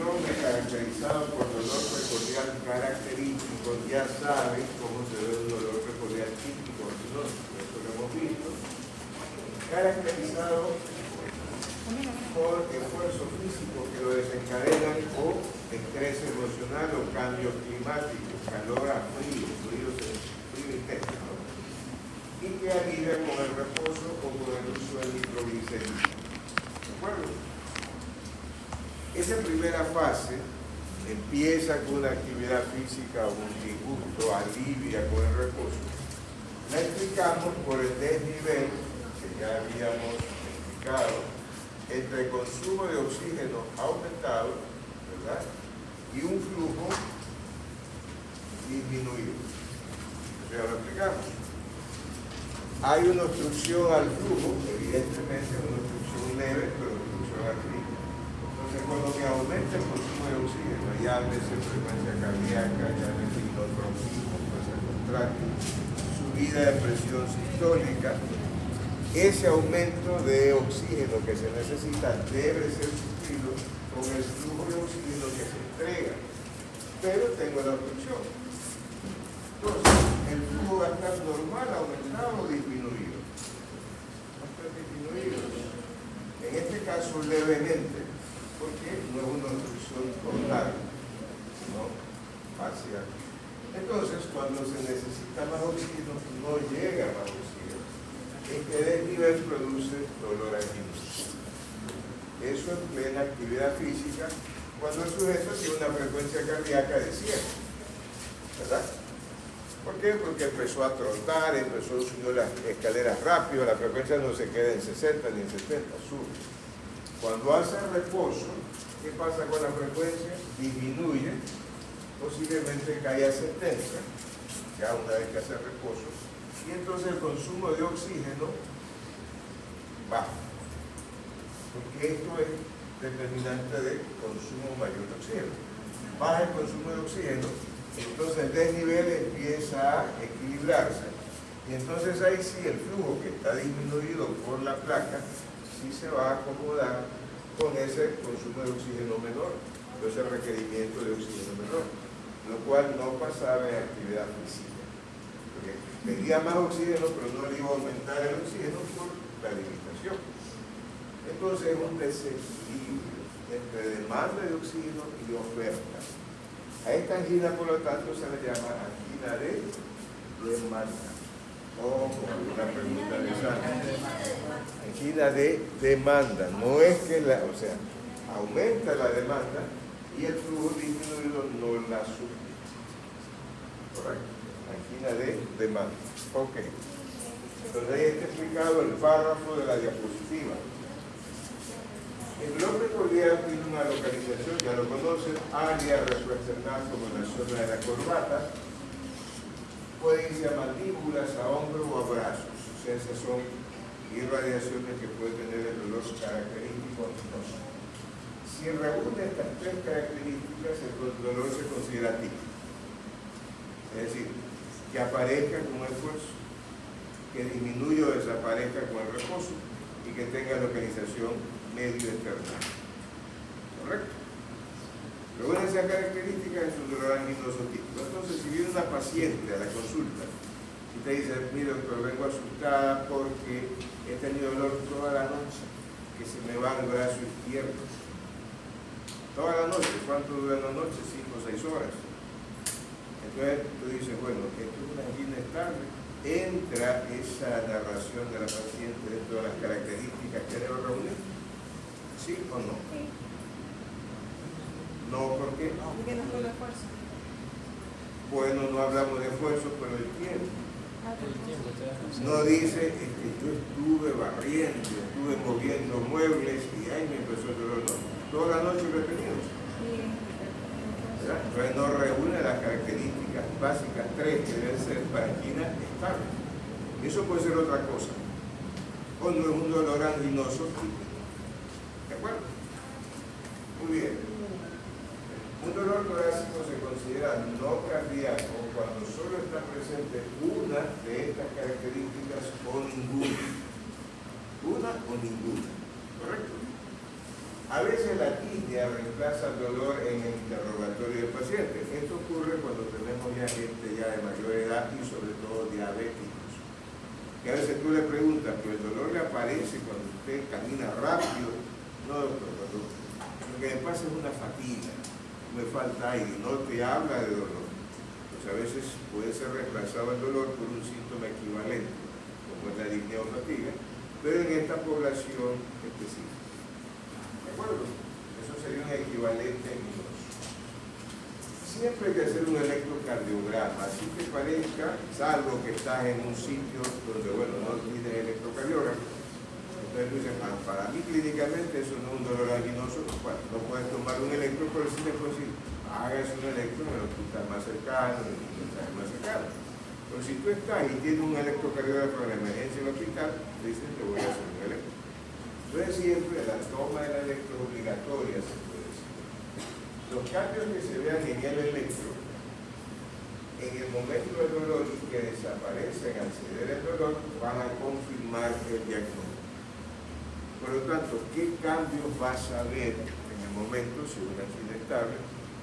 síndrome caracterizado por dolor precordial característico, ya saben cómo se ve un dolor precordial típico, ¿no? Eso lo hemos visto. Caracterizado por esfuerzo físico que lo desencadenan o estrés emocional o cambios climáticos, calor a frío, frío intenso, ¿no? Y que alivia con el reposo o con el uso de nitroglicerina. ¿De acuerdo? Esa primera fase empieza con una actividad física o un disgusto, alivia con el reposo. La explicamos por el desnivel, que ya habíamos explicado, entre el consumo de oxígeno aumentado, ¿verdad?, y un flujo disminuido. Ya lo explicamos. Hay una obstrucción al flujo, evidentemente una obstrucción leve, pero obstrucción al flujo. Entonces, cuando me aumenta el consumo de oxígeno, ya llámese frecuencia cardíaca, llámese hipotrófico, fuerza contráctil, subida de presión sistólica, ese aumento de oxígeno que se necesita debe ser suplido con el flujo de oxígeno que se entrega. Pero tengo la obstrucción. Entonces, el flujo va a estar normal, aumentado o disminuido. Va a estar disminuido. En este caso, levemente, porque no es una obstrucción total, sino parcial. Entonces, cuando se necesita más oxígeno, no llega más oxígeno. Este desnivel produce dolor anginoso. Eso en plena actividad física, cuando el sujeto tiene una frecuencia cardíaca de 100, ¿verdad? ¿Por qué? Porque empezó a trotar, empezó a subir las escaleras rápido, la frecuencia no se queda en 60 ni en 70, sube. Cuando hace reposo, ¿qué pasa con la frecuencia? Disminuye, posiblemente cae a 70, ya una vez que hace reposo, y entonces el consumo de oxígeno baja, porque esto es determinante de consumo mayor de oxígeno. Baja el consumo de oxígeno, entonces el desnivel empieza a equilibrarse, y entonces ahí sí el flujo que está disminuido por la placa sí se va a acomodar con ese consumo de oxígeno menor, con ese requerimiento de oxígeno menor, lo cual no pasaba en actividad física. Pedía más oxígeno, pero no le iba a aumentar el oxígeno por la limitación. Entonces es un desequilibrio entre demanda de oxígeno y oferta. A esta angina, por lo tanto, se le llama angina de demanda. O como una pregunta de sangre. Angina de demanda. No es que o sea, aumenta la demanda y el flujo disminuido no la suple. ¿Correcto? Angina de demanda. Ok. Entonces ahí está explicado el párrafo de la diapositiva. El dolor precordial tiene una localización, ya lo conocen, área retroesternal como la zona de la corbata. Puede irse a mandíbulas, a hombros o a brazos. O sea, esas son irradiaciones que puede tener el dolor característico anginoso. Si reúne estas tres características, el dolor se considera típico. Es decir, que aparezca con esfuerzo, que disminuya o desaparezca con el reposo y que tenga localización medio externa. ¿Correcto? Pero una de esas características es un dolor anginoso típico. Entonces, si viene una paciente a la consulta y te dice, mire doctor, vengo asustada porque he tenido dolor toda la noche, que se me va el brazo izquierdo. Toda la noche, ¿cuánto dura la noche? 5 o 6 horas. Entonces tú dices, bueno, esto es una angina estable. Entra esa narración de la paciente dentro de las características que debe reunir. ¿Sí o no? Sí. No, ¿por qué? Porque no fue el esfuerzo. Bueno, no hablamos de esfuerzo, pero el tiempo. No dice, yo estuve barriendo, estuve moviendo muebles y ahí me empezó el dolor. No, toda la noche retenido. Entonces no reúne las características básicas 3 que deben ser para angina estable. Eso puede ser otra cosa. O no es un dolor anginoso típico. ¿De acuerdo? Muy bien. Un dolor torácico se considera no cardíaco cuando solo está presente una de estas características o ninguna. Una o ninguna. ¿Correcto? A veces veces la tiña reemplaza el dolor en el interrogatorio del paciente. Esto ocurre cuando tenemos ya gente ya de mayor edad y sobre todo diabéticos. Que a veces tú le preguntas, pero el dolor le aparece cuando usted camina rápido. No, doctor, lo que me pasa es una fatiga, me falta aire, no te habla de dolor. Pues a veces puede ser reemplazado el dolor por un síntoma equivalente, como es la disnea o fatiga, pero en esta población específica. ¿De acuerdo? Eso sería un equivalente en minutos. Siempre hay que hacer un electrocardiograma, así te parezca, salvo que estás en un sitio donde, bueno, no tienes electrocardiograma. Entonces tú dices, para mí clínicamente eso no es un dolor anginoso, bueno, no puedes tomar un electro, pero sí te puedes decir, hágase un electro en el hospital más cercano, en el hospital más cercano. Pero si tú estás y tienes un electrocardiograma en la emergencia en el hospital, te dicen, te voy a hacer un electro. Entonces siempre la toma del electro es obligatoria, se puede decir. Los cambios que se vean en el electro, en el momento del dolor y que desaparecen al ceder el dolor, van a confirmar el diagnóstico. Por lo tanto, ¿qué cambios vas a ver en el momento si una angina estable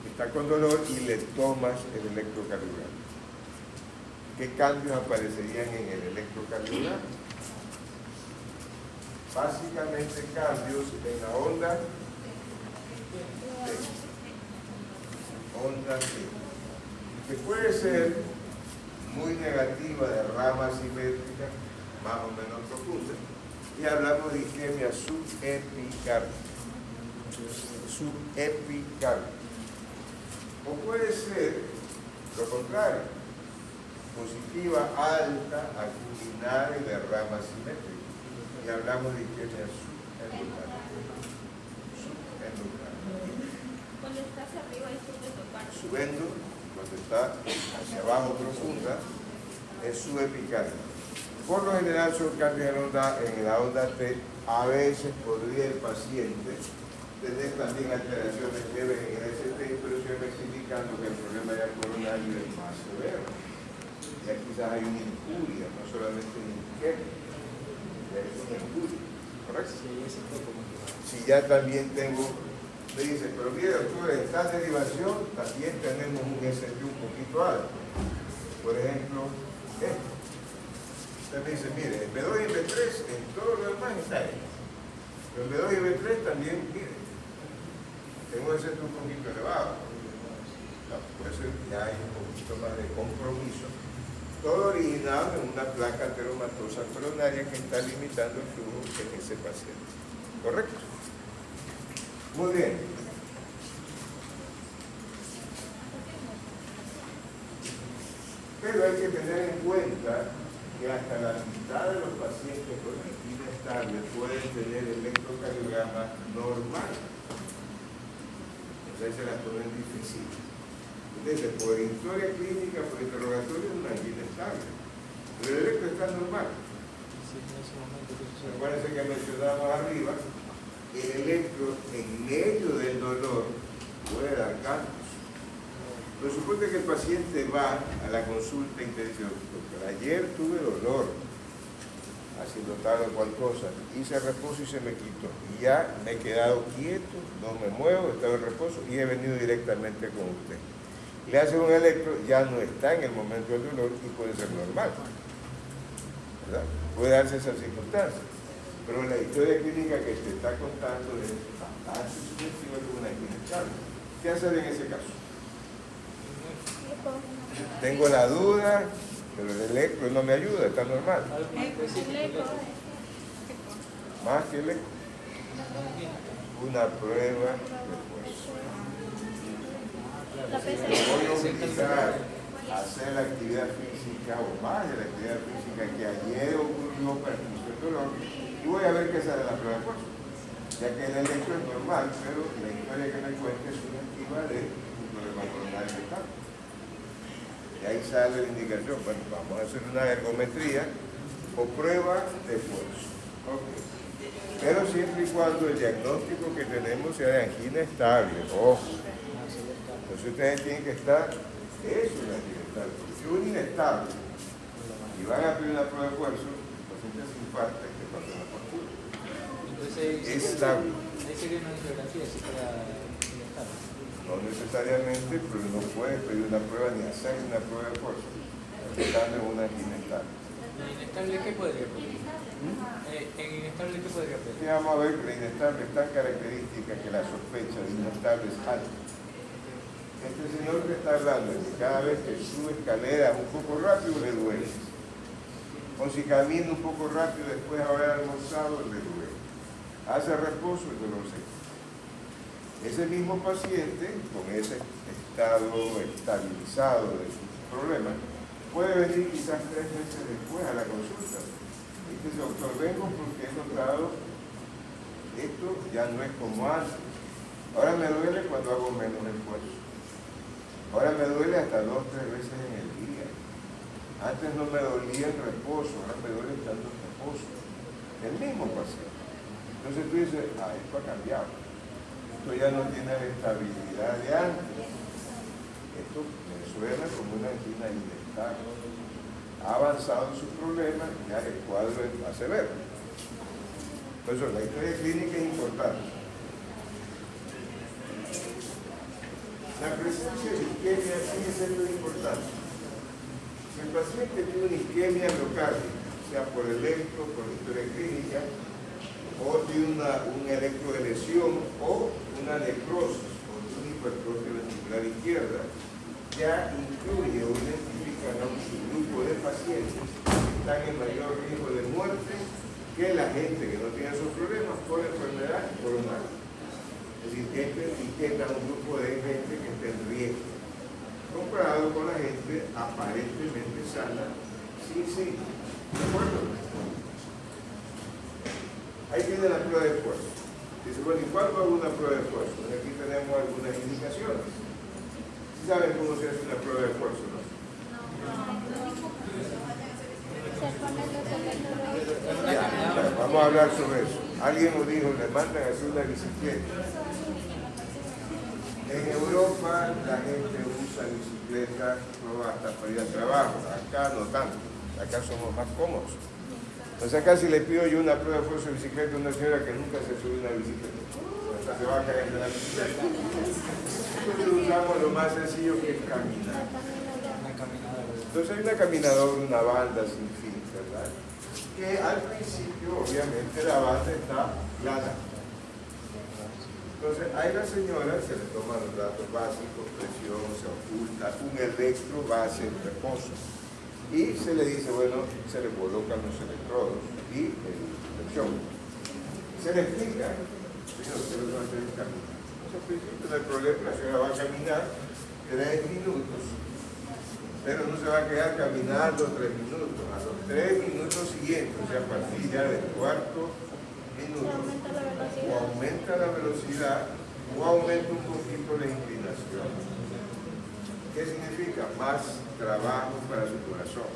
está con dolor y le tomas el electrocardiograma? ¿Qué cambios aparecerían en el electrocardiograma? Básicamente cambios en la onda T, que puede ser muy negativa, de rama simétrica, más o menos profunda, y hablamos de isquemia subepicárdica. O puede ser lo contrario, positiva, alta, acuminada y de rama simétrica, y hablamos de isquemia subendocardial. Cuando está hacia arriba es subendocardio. Subendo, cuando está hacia abajo profunda, es subepicárdica. Por lo general son cambios en la onda T. A veces podría el paciente tener también alteraciones leves en el ST, pero siempre indicando que el problema ya coronario es más severo. Ya quizás hay una injuria, no solamente un isquemia, ya es una injuria, ¿correcto? Si ya también tengo, me dice, pero mire doctor, en esta derivación también tenemos un ST un poquito alto. Por ejemplo, esto. Usted me dice, mire, en B2 y en B3, en todo lo demás está ahí. Pero en B2 y en B3 también, mire, tengo ese un poquito elevado. Por eso ya hay un poquito más de compromiso. Todo originado en una placa ateromatosa coronaria que está limitando el flujo en ese paciente. ¿Correcto? Muy bien. Pero hay que tener en cuenta que hasta la mitad de los pacientes con angina estable pueden tener electrocardiograma normal. Entonces se las ponen difícil. Entonces, por historia clínica, por interrogatorio, es una angina estable. Pero el electro está normal. Recuerden que mencionábamos arriba, el electro en medio del dolor puede dar cambios. Pero suponte que el paciente va a la consulta y te dice, doctor, ayer tuve dolor haciendo tal o cual cosa, hice reposo y se me quitó. Y ya me he quedado quieto, no me muevo, he estado en reposo y he venido directamente con usted. Le hacen un electro, ya no está en el momento del dolor y puede ser normal. ¿Verdad? Puede darse esas circunstancias. Pero la historia clínica que te está contando es bastante sugestiva con una angina estable. ¿Qué hacer en ese caso? Tengo la duda, pero el electro no me ayuda, está normal. Más que el electro. Una prueba de fuerza. Voy a utilizar hacer la actividad física o más de la actividad física que ayer ocurrió para el dolor y voy a ver qué sale la prueba de fuerza. Ya que el electro es normal, pero la historia que me cuenta es una activa de un problema coronario de cambio. Y ahí sale la indicación, bueno, vamos a hacer una ergometría o prueba de fuerza. Okay. Pero siempre y cuando el diagnóstico que tenemos sea de angina estable, ojo. Entonces ustedes tienen que estar, es una angina estable. Si un inestable y van a pedir una prueba de fuerza, el paciente se infarta y que pasa una factura. Es estable. Ahí sería una angiografía si fuera inestable. No necesariamente, pero no puedes pedir una prueba ni hacer una prueba de fuerza, estando en una inestable. ¿En inestable qué podría pedir? ¿En inestable qué podría pedir? Y vamos a ver que la inestable es tan característica que la sospecha de inestable es alta. Este señor que está hablando es que cada vez que sube escalera un poco rápido le duele. O si camina un poco rápido después de haber almorzado le duele. Hace reposo y dolor se quita. Ese mismo paciente, con ese estado estabilizado de sus problemas, puede venir quizás 3 meses después a la consulta. Y dice, doctor, vengo porque he notado esto ya no es como antes. Ahora me duele cuando hago menos esfuerzo. Ahora me duele hasta 2 o 3 veces en el día. Antes no me dolía el reposo, ahora me duele estando en reposo. El mismo paciente. Entonces tú dices, esto ha cambiado. Esto ya no tiene la estabilidad de antes. Esto me suena como una angina inestable. Ha avanzado en sus problemas, ya el cuadro es más severo. Por eso la historia clínica es importante. La presencia de isquemia sigue siendo importante. Si el paciente tiene una isquemia miocardica, sea por electro, por historia clínica, o tiene un electro de lesión, o una necrosis, o una hipertrofia ventricular izquierda, ya incluye o identifican a un subgrupo de pacientes que están en mayor riesgo de muerte que la gente que no tiene esos problemas por enfermedad coronaria. Es decir, etiqueta un grupo de gente que está en riesgo, comparado con la gente aparentemente sana, sin signos. ¿De acuerdo? Ahí tiene la prueba de esfuerzo. Dice, bueno, ¿y cuándo hago una prueba de esfuerzo? Pues aquí tenemos algunas indicaciones. ¿Sí saben cómo se hace una prueba de esfuerzo, no? Ya, vamos a hablar sobre eso. Alguien nos dijo, le mandan a hacer una bicicleta. En Europa la gente usa bicicletas hasta para ir al trabajo, acá no tanto, acá somos más cómodos. Entonces acá si le pido yo una prueba de esfuerzo de bicicleta a una señora que nunca se subió una bicicleta, hasta se va a caer de la bicicleta. Entonces usamos lo más sencillo que es caminar. Entonces hay una caminadora, una banda sin fin, ¿verdad? Que al principio obviamente la banda está plana. Entonces, ahí la señora se le toman los datos básicos, presión, se oculta, un electro base en reposo. Y se le dice, bueno, se le colocan los electrodos y presión. Se le explica, señor, usted lo va a hacer caminar. Entonces, al principio del problema, la señora va a caminar 3 minutos, pero no se va a quedar caminando 3 minutos. A los 3 minutos siguientes, o sea, a partir ya del cuarto minuto, o aumenta la velocidad o aumenta un poquito la inclinación. ¿Qué significa? Más trabajo para su corazón.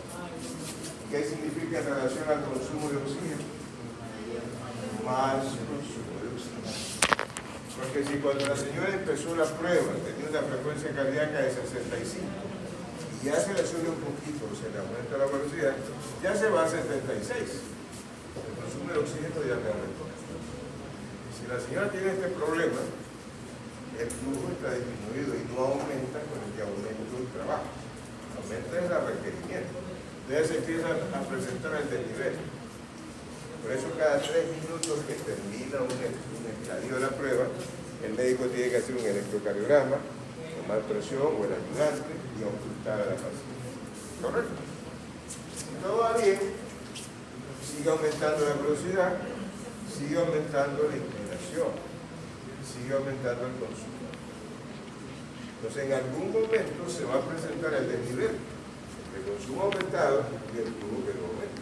¿Qué significa en relación al consumo de oxígeno? Más consumo de oxígeno. Porque si cuando la señora empezó la prueba tenía una frecuencia cardíaca de 65 y ya se le sube un poquito, se le aumenta la velocidad, ya se va a 76. El consumo de oxígeno ya me aumentó. Si la señora tiene este problema, el flujo está disminuido y no aumenta con el que aumenta el trabajo. Aumenta el requerimiento. Entonces se empieza a presentar el desnivel. Por eso cada 3 minutos que termina un estadio de la prueba, el médico tiene que hacer un electrocardiograma, tomar presión o el ayudante y ocultar a la paciente. ¿Correcto? Si todo va bien, sigue aumentando la velocidad, sigue aumentando la inclinación, sigue aumentando el consumo. Entonces en algún momento se va a presentar el desnivel, el consumo aumentado y el flujo que no aumenta.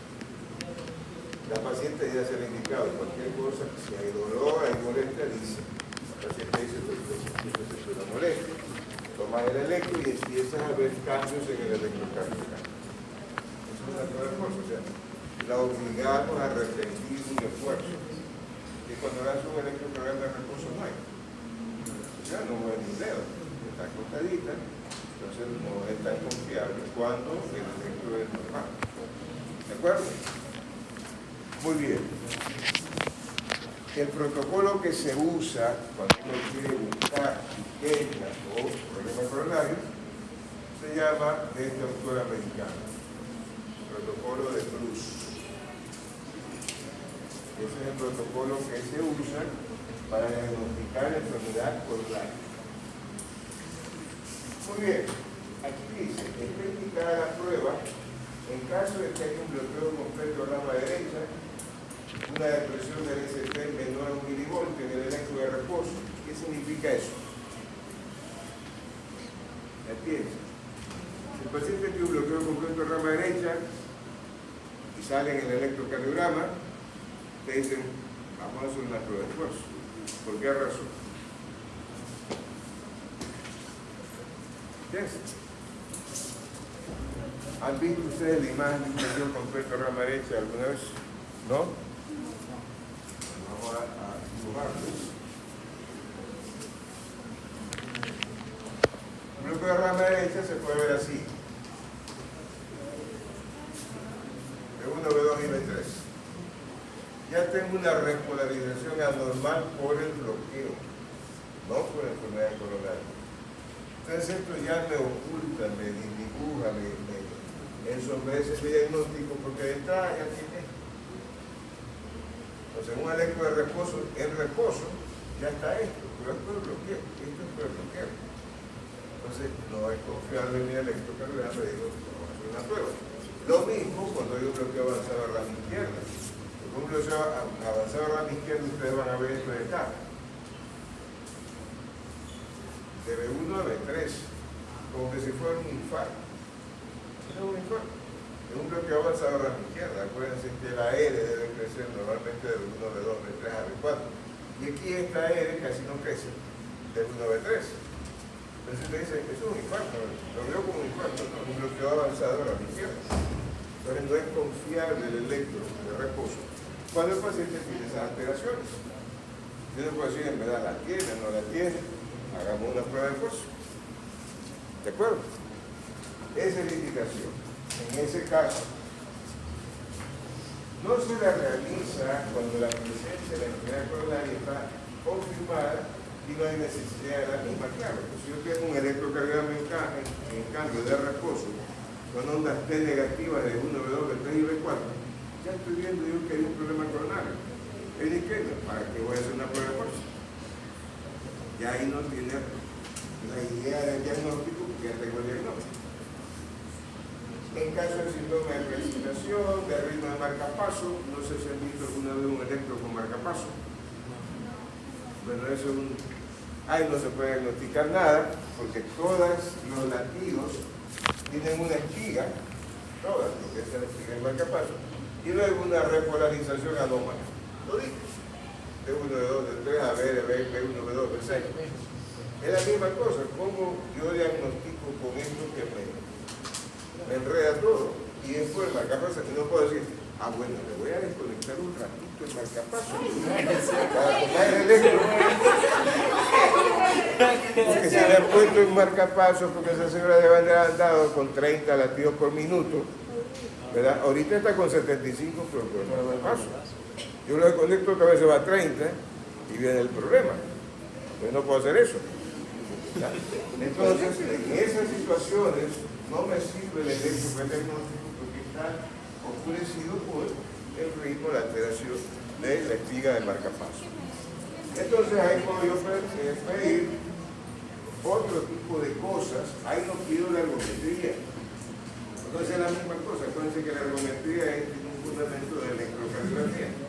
La paciente ya se le ha indicado cualquier cosa, si hay dolor, hay molestia, dice. La paciente dice, es una molestia. Tomas el electro y empiezas a ver cambios en el electrocardiograma. Eso es una prueba de esfuerzo, o sea, la obligamos a repetir un esfuerzo. Y cuando le hace un electrocardiograma de reposo no hay. O sea, no mueve ni un dedo, está acostadita, entonces no es tan confiable cuando el electro es normal. ¿De acuerdo? Muy bien. El protocolo que se usa cuando uno quiere buscar isquemias o problemas coronarios se llama de este autor americano, protocolo de Bruce. Ese es el protocolo que se usa para diagnosticar la enfermedad coronaria. Muy bien, aquí dice, está indicada la prueba en caso de que haya un bloqueo completo de la rama derecha, una depresión del ST menor a 1 milivoltio en el electro de reposo. ¿Qué significa eso? ¿Me entiendes? Si el paciente tiene un bloqueo completo de la rama derecha y sale en el electrocardiograma, te dicen, vamos a hacer una prueba de esfuerzo. ¿Por qué razón? ¿Qué es? ¿Han visto ustedes la imagen de un bloqueo completo de la rama derecha alguna vez? ¿No? Vamos a dibujarlos. Un bloqueo de la rama derecha se puede ver así. B1, B2 y B3. Ya tengo una repolarización anormal por el bloqueo, no por la enfermedad coronaria. Entonces esto ya me oculta, me dibuja, me ensombrece ese diagnóstico, porque de entrada ya tiene. Entonces un electro de reposo, en reposo, ya está esto, pero es por el bloqueo, esto es por el bloqueo. Entonces no es confiable en mi electrocardiograma, digo, vamos a hacer una prueba. Lo mismo cuando hay un bloqueo avanzado a la rama izquierda. Un bloqueo avanzado a la rama izquierda, ustedes van a ver esto de acá. De B1 a B3, como que si fuera un infarto. No es un infarto, es un bloqueo avanzado a la rama izquierda. Acuérdense que la R debe crecer normalmente de B1 a B2, B3 a B4. Y aquí esta R casi no crece, de B1 a B3. Entonces usted dice, eso es un infarto, lo veo como un infarto, no, un bloqueo avanzado a la rama izquierda. Entonces no es confiable el electro de reposo cuando el paciente tiene esas alteraciones. Yo no puedo decir, en verdad, la tiene, no la tiene, hagamos una prueba de esfuerzo. ¿De acuerdo? Esa es la indicación. En ese caso, no se la realiza cuando la presencia de la enfermedad coronaria está confirmada y no hay necesidad de la misma. Claro, pues si yo tengo un electrocardiograma en cambio de reposo con ondas T negativas de 1, B2, B3 y B4, ya estoy viendo yo que hay un problema coronario. Es izquierda, ¿para qué voy a hacer una prueba de fuerza? Ya ahí no tiene la idea del diagnóstico, porque ya tengo el diagnóstico. En caso de síndrome de precipitación, de ritmo de marcapaso, no sé si han visto alguna vez un electro con marcapaso. Bueno, eso es un... Ahí no se puede diagnosticar nada, porque todos los latidos tienen una espiga, todas, porque esa es la espiga del marcapaso, y luego una repolarización anómala. Lo dije. B1, B2, B3, A, B, B1, B2, B6. Es la misma cosa. ¿Cómo yo diagnostico con esto que me enreda todo? Y después el marcapaso, no puedo decir, bueno, le voy a desconectar un ratito el marcapaso para tomar el electro. Porque se le ha puesto un marcapaso, porque esa señora debe haber andado con 30 latidos por minuto, ¿verdad? Ahorita está con 75 por marcapaso. Yo lo desconecto, otra vez se va a 30 y viene el problema. Entonces no puedo hacer eso. ¿Ya? Entonces, en esas situaciones no me sirve el electrodiagnóstico porque está oscurecido por el ritmo, la alteración de la espiga del marcapaso. Entonces ahí puedo yo pedir otro tipo de cosas. Ahí no pido la ergometría. Entonces es la misma cosa. Acuérdense que la ergometría tiene un fundamento de electrocardiografía.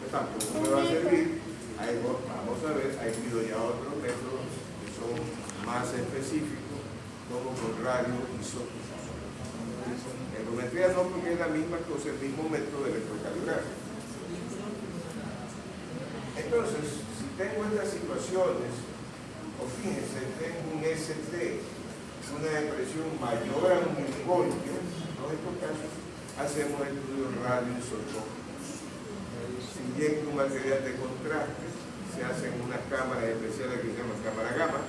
Tampoco me va a servir. Ahí vamos a ver, ahí pido ya otros métodos que son más específicos, como con radioisótopos. Ergometría no, porque es la misma cosa, el mismo método de electrocardiografía. Entonces, si tengo estas situaciones, o fíjense, tengo un ST, una depresión mayor a 1 milivoltio, en estos casos hacemos estudios radioisótopos. Se inyecta un material de contraste, se hacen unas cámaras especiales que se llaman cámara gamma,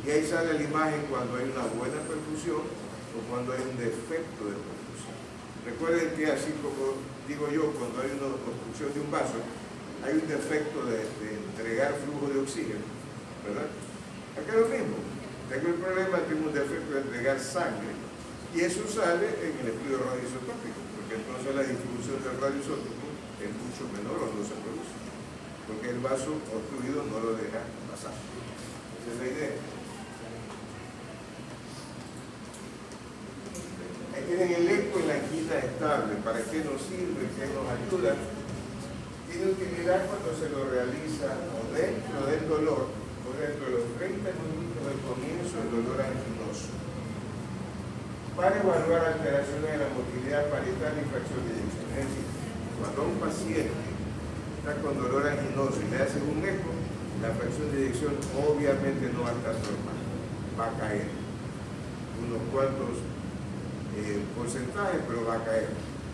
y ahí sale la imagen cuando hay una buena perfusión o cuando hay un defecto de perfusión. Recuerden que así como digo yo, cuando hay una obstrucción de un vaso, hay un defecto de entregar flujo de oxígeno, ¿verdad? Acá es lo mismo. Tengo el problema, tengo un defecto de entregar sangre y eso sale en el estudio radioisotópico, porque entonces la distribución del radioisótopo es mucho menor o no se produce, porque el vaso obstruido no lo deja pasar. Esa es la idea. Ahí tienen el eco en la quita estable. ¿Para qué nos sirve? ¿Qué nos ayuda? Tiene utilidad cuando se lo realiza o dentro del dolor o dentro de los 30 minutos del comienzo del dolor anginoso, para evaluar alteraciones de la motilidad parietal y fracción de eyección. Es decir, cuando un paciente está con dolor anginoso y le hacen un eco, la fracción de eyección obviamente no va a estar normal, va a caer unos cuantos porcentajes, pero va a caer.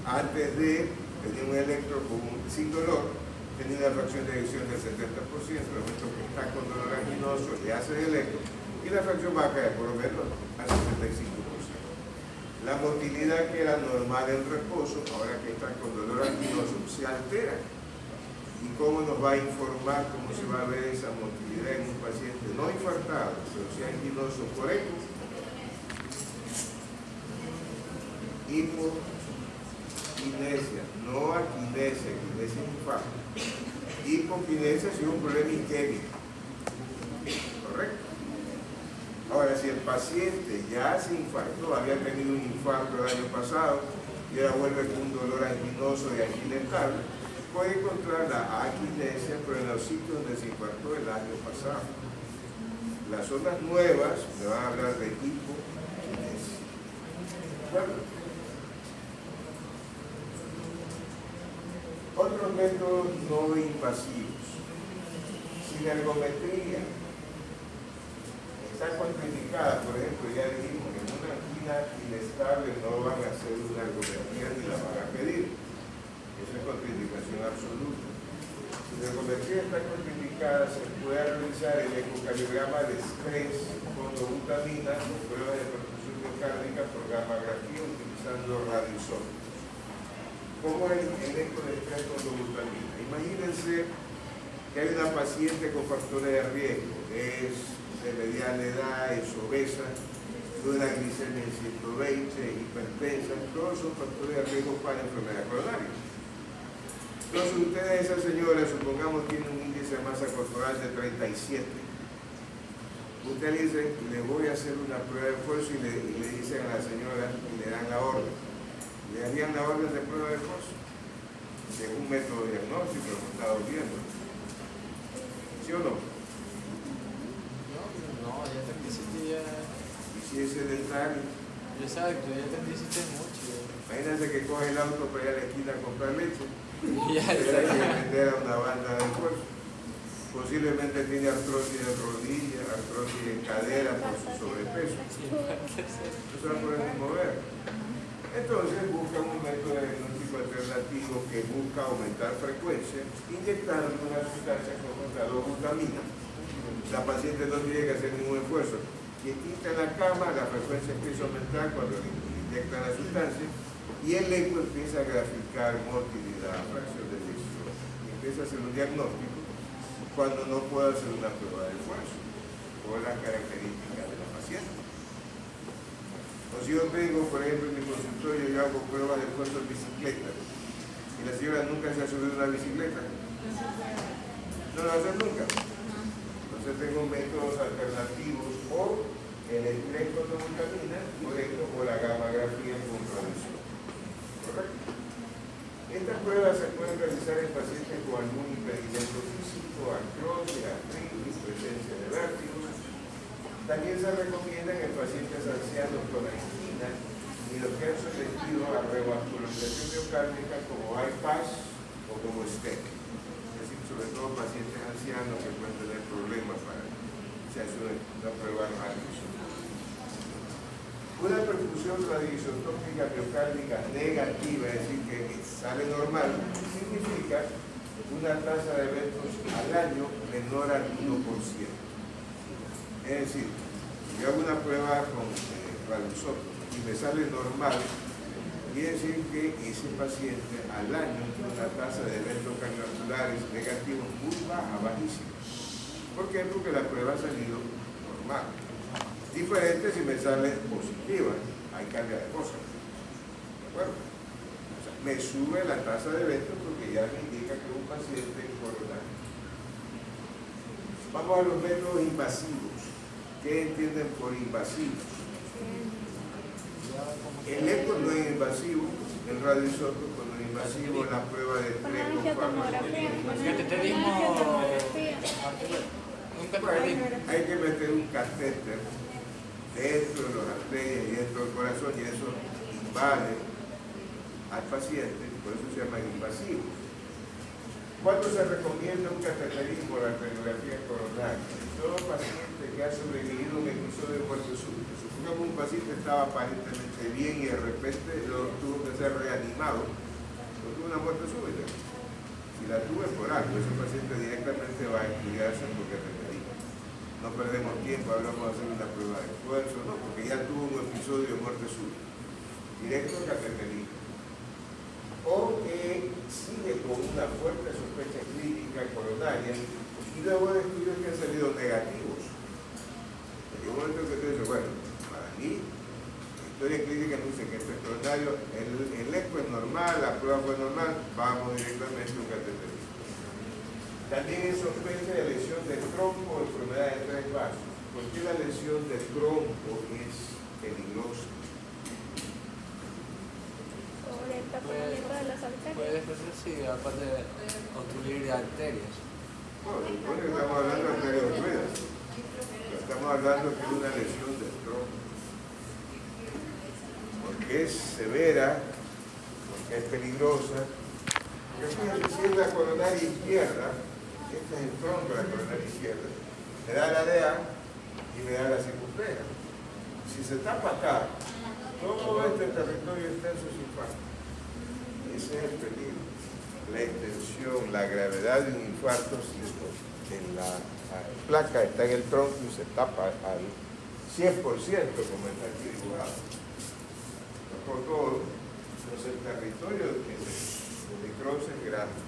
Antes de tener un electro sin dolor, tenía una fracción de eyección del 70%, en el momento que está con dolor anginoso, le hace el electro y la fracción va a caer por lo menos al 75%. La motilidad que era normal en reposo, ahora que está con dolor anginoso, se altera. ¿Y cómo nos va a informar cómo se va a ver esa motilidad en un paciente no infartado, pero sí anginoso por eco? Hipoquinesia, no aquinesia, quinesia es infarto. Hipoquinesia es un problema isquémico, ¿correcto? Ahora, si el paciente ya se infartó, había tenido un infarto el año pasado y ahora vuelve con un dolor anginoso y inestable, puede encontrar la aquinesia, pero en los sitios donde se infartó el año pasado. Las zonas nuevas me van a hablar de hipoquinesia. Bueno, otros métodos no invasivos. Sin ergometría está contraindicada, por ejemplo, ya dijimos que en una angina inestable no van a hacer una ergometría ni la van a pedir. Esa es contraindicación absoluta. Si la ergometría está contraindicada, se puede realizar el ecocardiograma de estrés con dobutamina o pruebas de perfusión miocárdica por gammagrafía utilizando radioisótopos. ¿Cómo es el eco de estrés con dobutamina? Imagínense que hay una paciente con factores de riesgo, es de mediana edad, es obesa, tiene una glicemia en 120, hipertensa, todos son factores de riesgo para enfermedad coronaria. Entonces ustedes, esa señora, supongamos tiene un índice de masa corporal de 37. Usted le dice, le voy a hacer una prueba de esfuerzo y le dicen a la señora y le dan la orden. Le darían la orden de prueba de esfuerzo de un método diagnóstico como estado viendo. ¿Sí o no? No, ya 37 ya. Y si es sedentario, Exacto, ya 37 es mucho. imagínense que coge el auto para ir a la esquina a comprar leche y Ya, hay que meter a una banda de esfuerzo. Posiblemente tiene artrosis en rodilla, artrosis en cadera por su sobrepeso. No se va a poder ni mover. Entonces buscan un método de diagnóstico alternativo que busca aumentar frecuencia, inyectando una sustancia como la dobutamina. La paciente no tiene que hacer ningún esfuerzo. Quietita en la cama, la frecuencia empieza a aumentar cuando le inyectan la sustancia y el eco empieza a graficar motilidad, fracción de eyección. Y empieza a hacer un diagnóstico cuando no puede hacer una prueba de esfuerzo por las características de la paciente. O si yo tengo, por ejemplo, en mi consultorio, yo hago pruebas de esfuerzo en bicicleta y la señora nunca se ha subido a una bicicleta, no lo va a hacer nunca. Entonces tengo métodos alternativos o el estrés con dobutamina, por ejemplo, o la gammagrafía con radioisótopos. ¿Correcto? Estas pruebas se pueden realizar en pacientes con algún impedimento físico, artrosis, artritis, presencia de vértigo. También se recomienda en pacientes ancianos con angina y los que han sometido a revascularización miocárdica como bypass o como stent. Es decir, sobre todo pacientes ancianos que pueden tener problemas para si hace una prueba radioisótópica. Una perfusión radioisotópica miocárdica negativa, es decir, que sale normal, significa una tasa de eventos al año menor al 1%. Es decir, si yo hago una prueba con radioisótopos y me sale normal, quiere decir que ese paciente al año tiene una tasa de eventos cardiovasculares negativos muy baja, bajísima. ¿Por qué? Porque la prueba ha salido normal. Diferente si me sale positiva, hay carga de cosas. ¿De acuerdo? O sea, me sube la tasa de eventos porque ya me indica que es un paciente coronario. Vamos a los métodos invasivos. ¿Qué entienden por invasivos? El eco no es invasivo, el radioisótopo no es invasivo, la prueba de hay que meter un catéter dentro de los arterias y dentro del corazón y eso invade al paciente, por eso se llama invasivo. ¿Cuándo se recomienda un cateterismo o la arteriografía coronaria? Todo paciente que ha sobrevivido a un episodio de muerte súbita. Supongamos un paciente estaba aparentemente bien y de repente lo tuvo que ser reanimado, no tuvo una muerte súbita. Si la tuve por algo, ese paciente directamente va a estudiarse por cateterismo. No perdemos tiempo, ahora vamos a hacer una prueba de esfuerzo, no, porque ya tuvo un episodio de muerte súbita. Directo cateterismo. O que sigue con una fuerte sospecha clínica coronaria y luego de estudios que han salido negativos. En un momento que tú dices, bueno, para mí, la historia clínica me dice que este es coronario, el eco es normal, la prueba fue normal, vamos directamente a un cateterismo. También es sospecha de lesión del tronco o enfermedad de tres vasos. ¿Por qué la lesión del tronco es peligrosa? Puede ser si aparte de obstruir arterias. Bueno, estamos hablando de arterias obstruidas. Estamos hablando de una lesión del tronco. Porque es severa, porque es peligrosa. Porque fíjense, si es la coronaria izquierda, este es el tronco de la coronaria izquierda, me da la DEA y me da la circunfleja. Si se tapa acá, todo este territorio extenso es infarto. Ese es el peligro. La extensión, la gravedad de un infarto si en la placa está en el tronco y se tapa al 100% como está aquí dibujado. Por todo, entonces el territorio de necrosis es grande.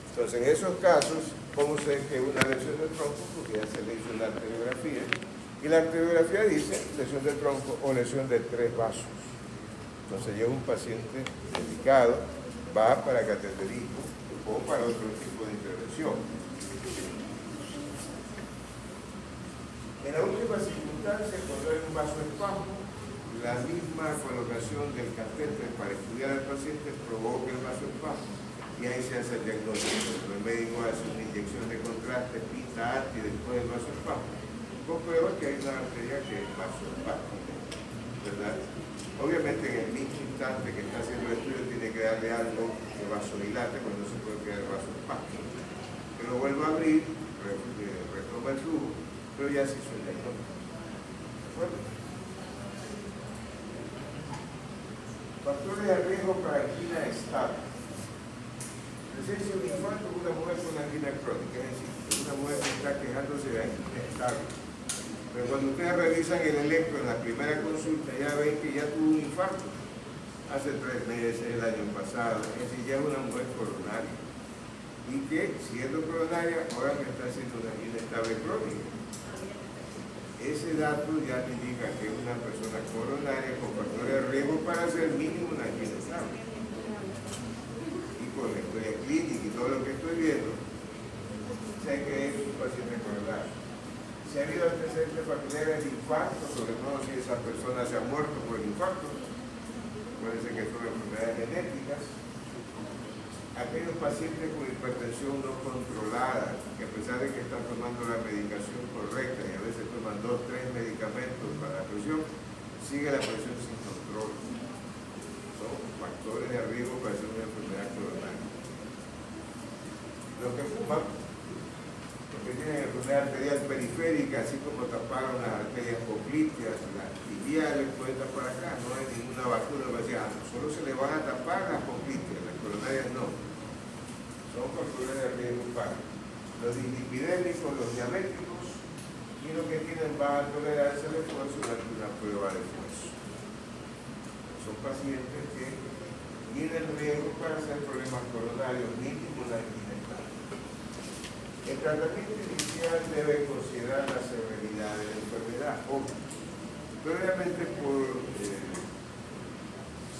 Entonces en esos casos, ¿cómo sé que es una lesión del tronco? Porque ya se le hizo una arteriografía y la arteriografía dice lesión del tronco o lesión de tres vasos. Entonces llega un paciente delicado, va para cateterismo o para otro tipo de intervención. En la última circunstancia, cuando hay un vasoespasmo, la misma colocación del catéter para estudiar al paciente provoca el vasoespasmo y ahí se hace el diagnóstico. El médico hace una inyección de contraste, pinta y después del vasoespasmo. Comprueba que hay una arteria que es vasoespásmica, ¿verdad? Obviamente en el mismo instante que está haciendo el estudio tiene que darle algo que vasodilate, cuando no se puede quedar vasoespásmico. Que lo vuelva a abrir, retoma el tubo, pero ya se hizo el diagnóstico. ¿De acuerdo? Factores de riesgo para angina estable. Presencia de un infarto en una mujer con angina crónica, es decir, una mujer que está quejándose de angina estable. Pero cuando ustedes revisan el electro en la primera consulta, ya ven que ya tuvo un infarto hace 3 meses, el año pasado, es decir, ya es una mujer coronaria. Y que, siendo coronaria, ahora me está haciendo una angina estable crónica. Ese dato ya me indica que es una persona coronaria con factores de riesgo para hacer mínimo una angina estable. Y con la historia clínica y todo lo que estoy viendo, sé que es un paciente coronario. Si ha habido antecedentes familiares de infarto, sobre todo si esa persona se ha muerto por el infarto, puede ser que son enfermedades genéticas. Aquellos pacientes con hipertensión no controlada, que a pesar de que están tomando la medicación correcta y a veces toman 2 o 3 medicamentos para la presión, sigue la presión sin control. Son factores de riesgo para hacer una enfermedad coronaria. Los que fuman, que tienen enfermedad arterial periférica, así como taparon las arterias popliteas, las tibiales, pueden tapar acá, no hay ninguna vacuna que decir, solo se le van a tapar las popliteas, las coronarias no. Son factores de riesgo para los dislipidémicos, los diabéticos y los que tienen baja tolerancia al esfuerzo durante una prueba de esfuerzo. son pacientes que tienen riesgo para hacer problemas coronarios mínimos la angina estática. El tratamiento inicial debe considerar la severidad de la enfermedad, pero obviamente por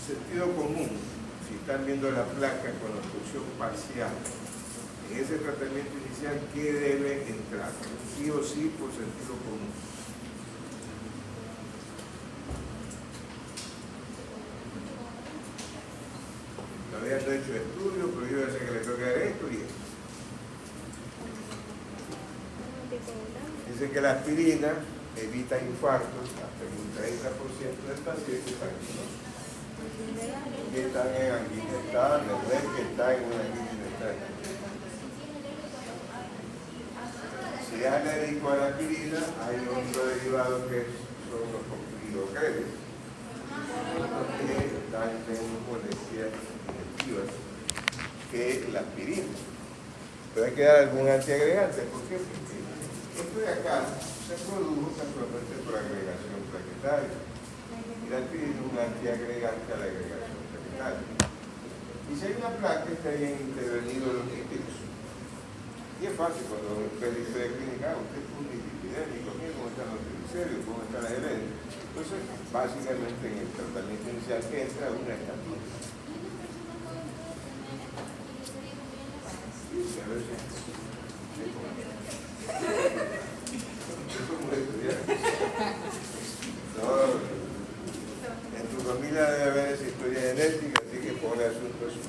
sentido común, si están viendo la placa con obstrucción parcial, en ese tratamiento inicial, ¿qué debe entrar? Sí o sí por sentido común. Todavía no he hecho estudios, pero yo ya sé que le toca esto y esto. Dice que la aspirina evita infartos hasta en un 30% de pacientes que están en angina estable, no es que están en una angina estable. Si es alérgico a la aspirina, hay otro derivado que son los hidrocreles, que dan menos molestias digestivas que la aspirina. Pero hay que dar algún antiagregante. ¿Por qué? Porque esto de acá se produjo casualmente por agregación plaquetaria. Y la aspirina es un antiagregante a la agregación plaquetaria. Y si hay una placa, estarían intervenidos los lípidos. Y es fácil cuando usted dice de clínica, usted es un lipidémico, mire cómo están los triglicéridos, cómo están las herencias. Entonces, básicamente en el tratamiento inicial que entra una estatina. Sí, a ver si. No, en tu familia debe haber esa historia genética, así que pone asunto eso.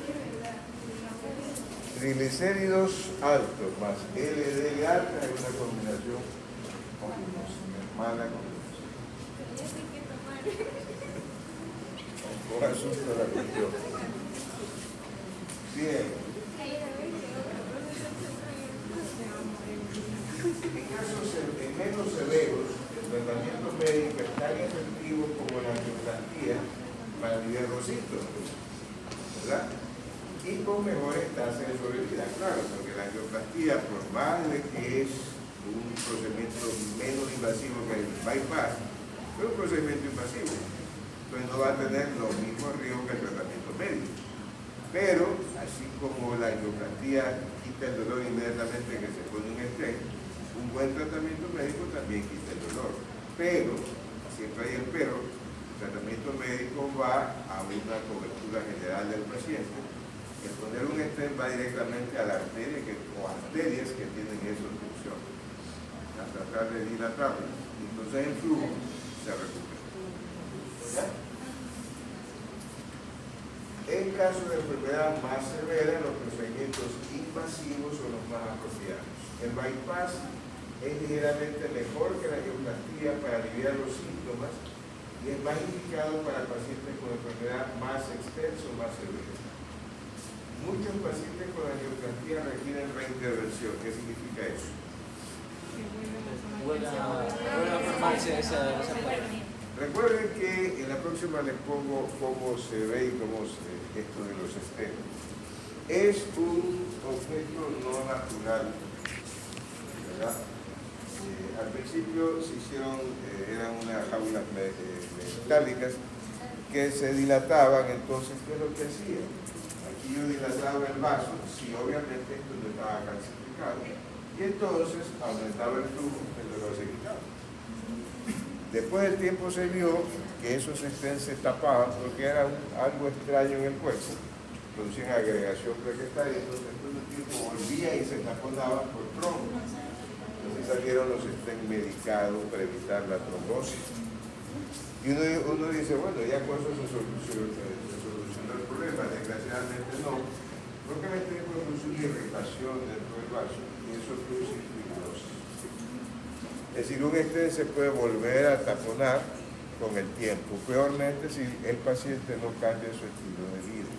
Triglicéridos altos más LDL alta es una combinación mala combinación. Un asunto de la cuestión. Bien. En casos menos severos, el tratamiento médico es tan efectivo como la angioplastía para aliviar los síntomas, ¿verdad? Y con mejores tasas de sobrevida, claro, porque la angioplastía, por más de que es un procedimiento menos invasivo que el bypass, es un procedimiento invasivo, entonces no va a tener los mismos riesgos que el tratamiento médico. Pero, así como la angioplastía quita el dolor inmediatamente que se pone un stent, un buen tratamiento médico también quita el dolor. Pero, siempre hay el pero, el tratamiento médico va a una cobertura general del paciente. El poner un stent va directamente a la arteria o arterias que tienen esa obstrucción, a tratar de dilatarlas. Entonces el flujo se recupera. ¿Ya? En caso de enfermedad más severa, los procedimientos invasivos son los más apropiados. El bypass es ligeramente mejor que la angioplastía para aliviar los síntomas y es más indicado para pacientes con enfermedad más extensa o más severa. Muchos pacientes con angioplastía requieren reintervención. ¿Qué significa eso? Buena farmacia esa parte. Recuerden que en la próxima les pongo cómo se ve y cómo esto de los stents. Es un objeto no natural, ¿verdad? Al principio se hicieron, eran unas jaulas metálicas que se dilataban. Entonces, ¿qué es lo que hacían? Aquí yo dilataba el vaso, si obviamente esto no estaba calcificado, y entonces aumentaba el flujo, el dolor se quitaba. Después del tiempo se vio que esos stents se tapaban porque era algo extraño en el cuerpo, producían agregación plaquetaria, entonces después del tiempo volvía y se taponaban por trombo. Entonces salieron los stents medicados para evitar la trombosis. Y uno dice, bueno, ya con eso se solucionó el problema. Desgraciadamente no, porque me tengo una irritación dentro del vaso y eso produce fibrosis. Es decir, un stent se puede volver a taponar con el tiempo, peormente si el paciente no cambia su estilo de vida.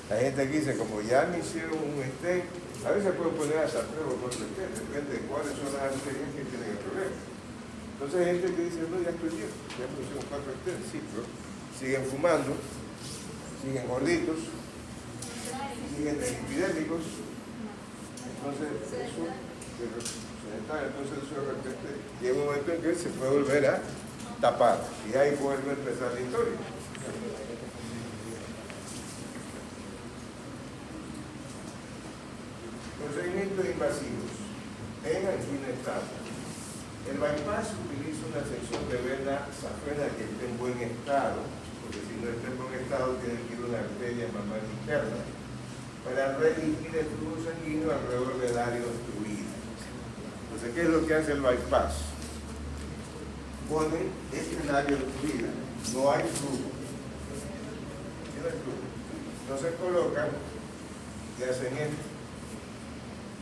La gente aquí dice, como ya me hicieron un stent, a veces pueden poner hasta 3 o 4 stents, depende de cuáles son las arterias que tienen el problema. Entonces hay gente que dice, no, ya estoy bien, ya me pusieron 4 stents, sí, pero siguen fumando, siguen gorditos, siguen epidémicos, entonces eso de repente llega un momento en que se puede volver a tapada. Y ahí vuelve a empezar la historia. Procedimientos invasivos en angina estática. El bypass utiliza una sección de vena safena que esté en buen estado, porque si no está en buen estado tiene que ir una arteria mamal interna para redirigir el flujo sanguíneo alrededor del área obstruida. Entonces, ¿qué es lo que hace el bypass? Pone este área obstruida, no hay flujo. No hay flujo. Entonces colocan y hacen esto.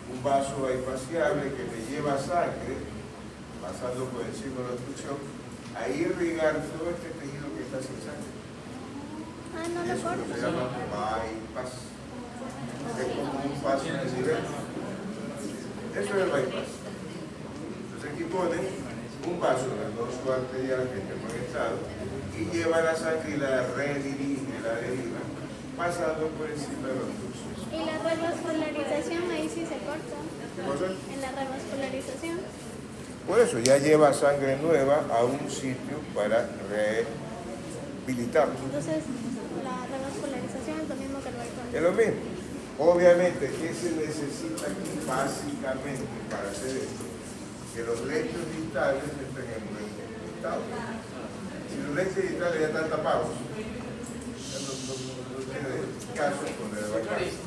Un vaso bypassiable que le lleva sangre pasando por encima de la obstrucción a irrigar todo este tejido que está sin sangre. No lo Eso corto. se llama bypass. Es como un paso en el nivel. Eso es el bypass. Entonces aquí ponen un vaso venoso arterial que está en buen estado y lleva la sangre y la redirige, la deriva, pasando por encima de la obstrucción. ¿Y la revascularización ahí sí se corta? ¿Qué cosa? En la revascularización. Por eso ya lleva sangre nueva a un sitio para rehabilitarlo. Entonces, la revascularización es lo mismo que el bypass. Es lo mismo. Obviamente, ¿qué se necesita aquí básicamente para hacer esto? Que los lechos distales estén en buen estado. Si los lechos distales ya están tapados, ya no tiene caso con el bypass.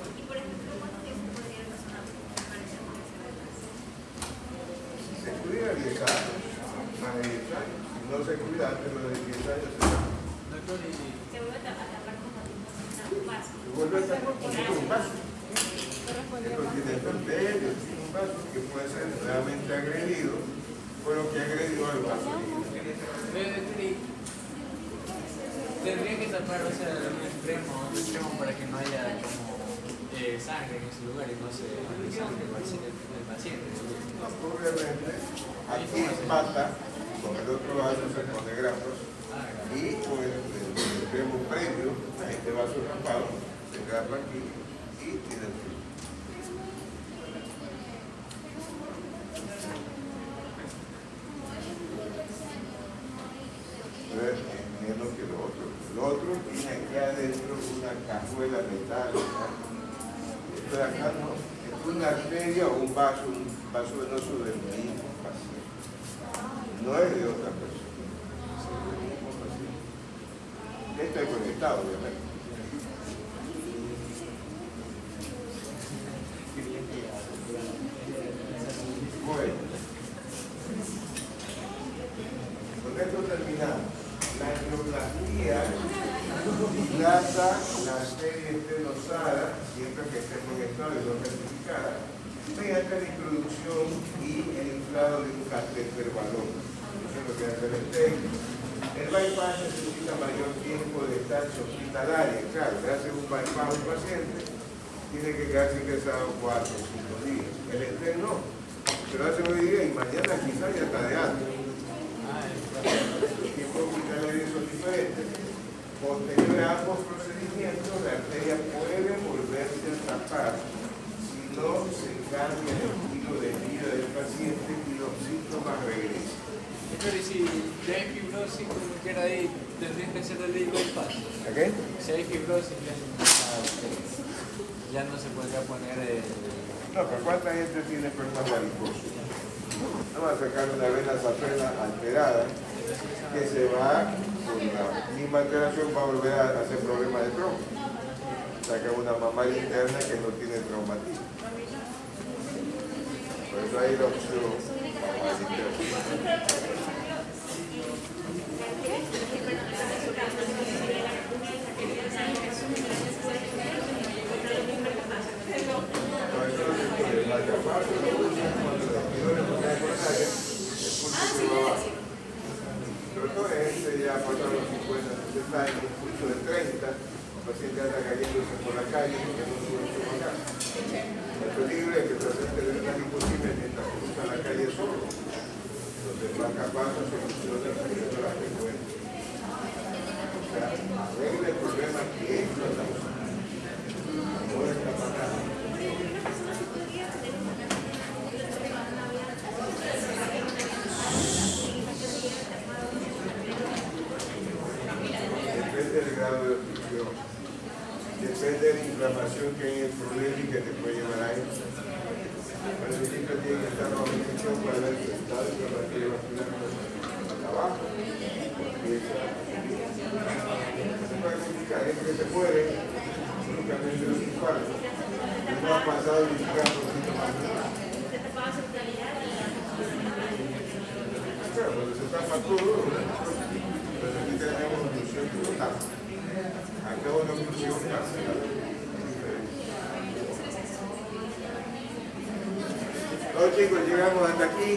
Si se cuida 10 años, más de 10 años. Si no se cuida antes de los 10 años, se vuelve a estar con un vaso. Esto tiene enfermedad, tiene un vaso que puede ser realmente agredido por lo que agredió al vaso. Tendría que tapar, o sea, un extremo para que no haya como sangre en ese lugar y no se sangre el paciente. No, obviamente, aquí empata, con el otro vaso se pone granos y con el extremo previo a este vaso raspado se grapa aquí y tiene el flujo. Entonces, es menos que lo otro. Lo otro tiene aquí adentro una cajuela metálica. Esto de acá no, es una arteria o un vaso venoso del mismo paciente. No es de otra persona, es del mismo paciente. Esto es conectado, obviamente. Bueno, con esto terminamos. La angiografía dilata la arteria estenosada, siempre que esté en buen estado y no certificada, mediante la introducción y el inflado de un catéter balón. Eso es lo que hace el técnico. El bypass necesita mayor tiempo de estancia hospitalaria. Claro, le hace un bypass al paciente, tiene que quedarse ingresado 4 o 5 días. El stent no, pero hace hoy día y mañana quizás ya está de alta. Los tiempos hospitalarios son diferentes. Posterior a ambos procedimientos, la arteria puede volverse a tapar si no se cambia el estilo de vida del paciente y los síntomas regresan. Pero y si ya hay fibrosis, como quiera ahí, tendrías que hacer el bypass. ¿Ok? Si hay fibrosis, ya no se podría poner No, pero ¿cuánta gente tiene problemas varicosos? Vamos a sacar una vena safena alterada que se va, con la misma alteración, va a volver a hacer problemas de trauma. Saca una mamá interna que no tiene traumatismo. Por eso hay la opción mamá interna. Ya pasaron los 50, 60 años, un pulso de 30, el paciente anda cayéndose por la calle porque no sube su acá. El peligro es que el paciente de una hipotimia mientras cruza la calle solo, donde va capaz de solucionar la frecuencia. O sea, arregla el problema que es la causa. No es capaz. grado de obstrucción. Depende de la inflamación que hay en el problema y que te puede llevar a eso. Pero siempre tiene que estar bajo infección para ver si está inflamatorio vascular abajo. Porque eso se puede complicar. Es que se puede, únicamente los infartos. No ha pasado indicando síntomas. Claro, cuando se tapa todo, pues aquí tenemos obstrucción total. Acá una obstrucción parcial. No, chicos, llegamos hasta aquí.